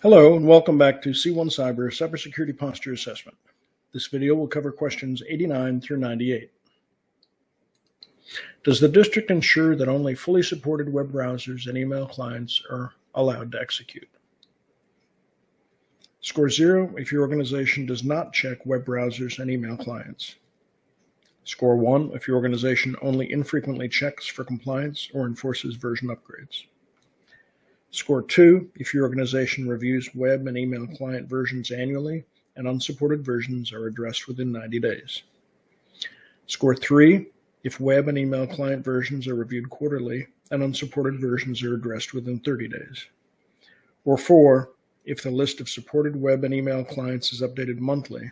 Hello and welcome back to C1 Cyber Cybersecurity Posture Assessment. This video will cover questions 89 through 98. Does the district ensure that only fully supported web browsers and email clients are allowed to execute? Score 0 if your organization does not check web browsers and email clients. Score 1 if your organization only infrequently checks for compliance or enforces version upgrades. Score 2 if your organization reviews web and email client versions annually and unsupported versions are addressed within 90 days. Score 3 if web and email client versions are reviewed quarterly and unsupported versions are addressed within 30 days. Or 4 if the list of supported web and email clients is updated monthly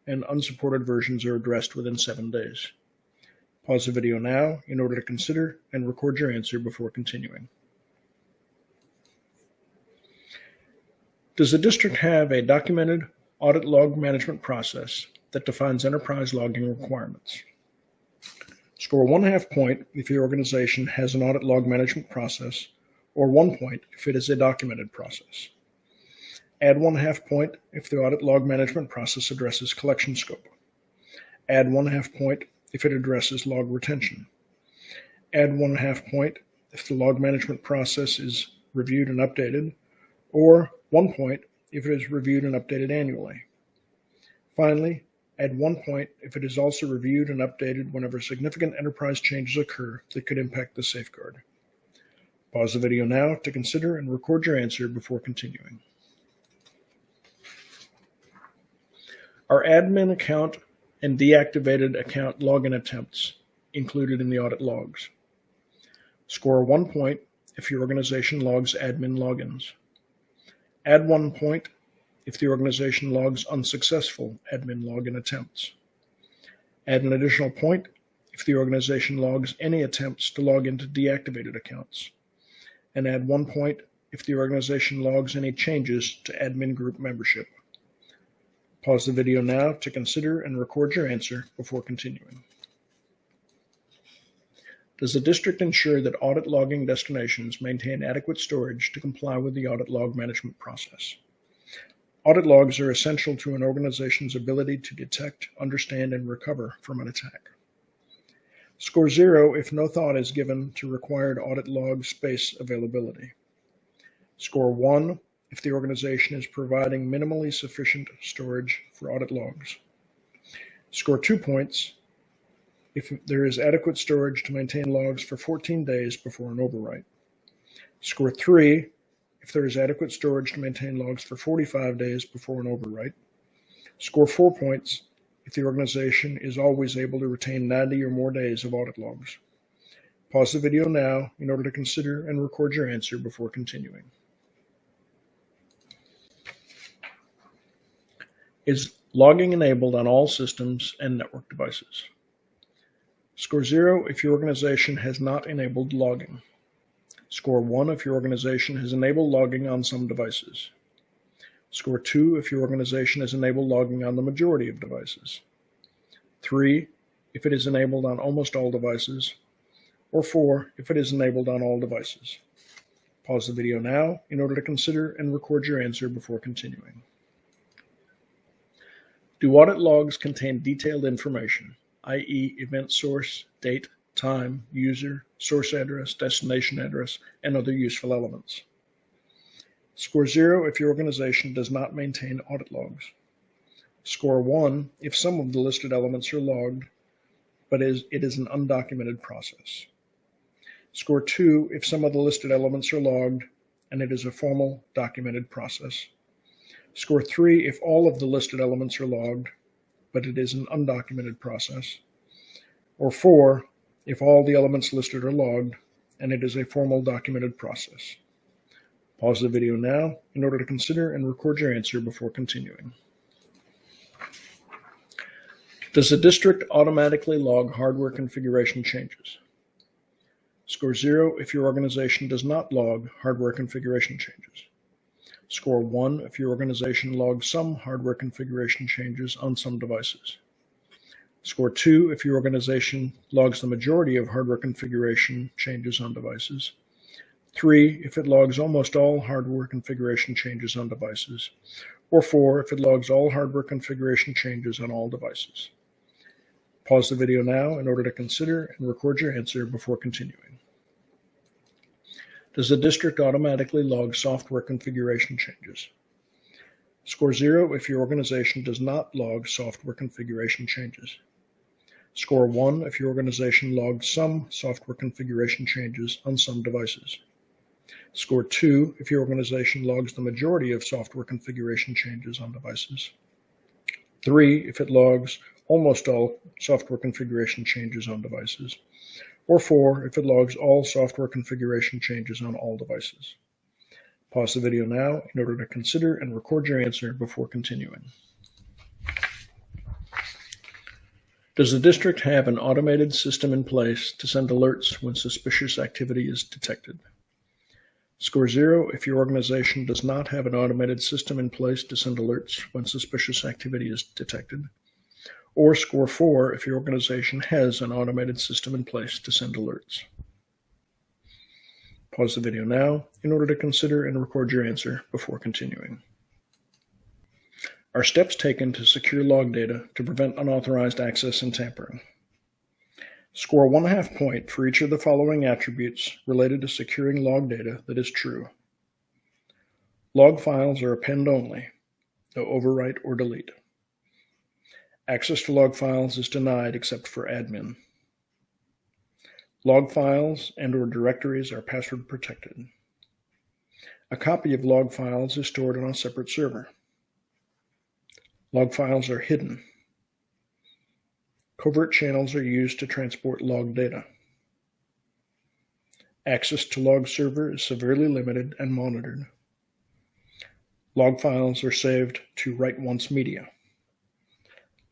and unsupported versions are addressed within 7 days. Pause the video now in order to consider and record your answer before continuing. Does the district have a documented audit log management process that defines enterprise logging requirements? Score 1.5 point if your organization has an audit log management process, or 1 point if it is a documented process. Add 1.5 point if the audit log management process addresses collection scope. Add 1.5 point if it addresses log retention. Add 1.5 point if the log management process is reviewed and updated, or 1 point if it is reviewed and updated annually. Finally, add 1 point if it is also reviewed and updated whenever significant enterprise changes occur that could impact the safeguard. Pause the video now to consider and record your answer before continuing. Are admin account and deactivated account login attempts included in the audit logs? Score 1 point if your organization logs admin logins. Add 1 point if the organization logs unsuccessful admin login attempts. Add an additional point if the organization logs any attempts to log into deactivated accounts. And add 1 point if the organization logs any changes to admin group membership. Pause the video now to consider and record your answer before continuing. Does the district ensure that audit logging destinations maintain adequate storage to comply with the audit log management process? Audit logs are essential to an organization's ability to detect, understand, and recover from an attack. Score 0 if no thought is given to required audit log space availability. Score 1 if the organization is providing minimally sufficient storage for audit logs. Score 2 points if there is adequate storage to maintain logs for 14 days before an overwrite. Score 3 if there is adequate storage to maintain logs for 45 days before an overwrite. Score 4 points if the organization is always able to retain 90 or more days of audit logs. Pause the video now in order to consider and record your answer before continuing. Is logging enabled on all systems and network devices? Score 0 if your organization has not enabled logging. Score 1 if your organization has enabled logging on some devices. Score 2 if your organization has enabled logging on the majority of devices. 3 if it is enabled on almost all devices. Or 4 if it is enabled on all devices. Pause the video now in order to consider and record your answer before continuing. Do audit logs contain detailed information, i.e. event source, date, time, user, source address, destination address, and other useful elements? Score 0 if your organization does not maintain audit logs. Score 1 if some of the listed elements are logged, but it is an undocumented process. Score 2 if some of the listed elements are logged, and it is a formal documented process. Score 3 if all of the listed elements are logged, but it is an undocumented process. Or 4 if all the elements listed are logged, and it is a formal documented process. Pause the video now in order to consider and record your answer before continuing. Does the district automatically log hardware configuration changes? Score 0 if your organization does not log hardware configuration changes. Score 1 if your organization logs some hardware configuration changes on some devices. Score 2 if your organization logs the majority of hardware configuration changes on devices. 3, if it logs almost all hardware configuration changes on devices, or 4, if it logs all hardware configuration changes on all devices. Pause the video now in order to consider and record your answer before continuing. Does the district automatically log software configuration changes? Score 0 if your organization does not log software configuration changes. Score 1 if your organization logged some software configuration changes on some devices. Score 2 if your organization logs the majority of software configuration changes on devices. 3 if it logs almost all software configuration changes on devices. Or 4 if it logs all software configuration changes on all devices. Pause the video now in order to consider and record your answer before continuing. Does the district have an automated system in place to send alerts when suspicious activity is detected? Score 0 if your organization does not have an automated system in place to send alerts when suspicious activity is detected. Or score 4 if your organization has an automated system in place to send alerts. Pause the video now in order to consider and record your answer before continuing. Are steps taken to secure log data to prevent unauthorized access and tampering? Score 1/2 point for each of the following attributes related to securing log data that is true. Log files are append only, no overwrite or delete. Access to log files is denied except for admin. Log files and/or directories are password protected. A copy of log files is stored on a separate server. Log files are hidden. Covert channels are used to transport log data. Access to log server is severely limited and monitored. Log files are saved to write-once media.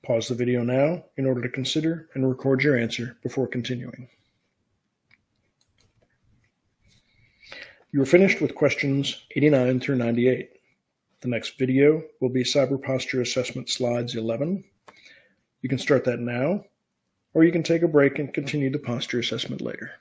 Pause the video now in order to consider and record your answer before continuing. You are finished with questions 89 through 98. The next video will be Cyber Posture Assessment Slides 11. You can start that now, or you can take a break and continue the posture assessment later.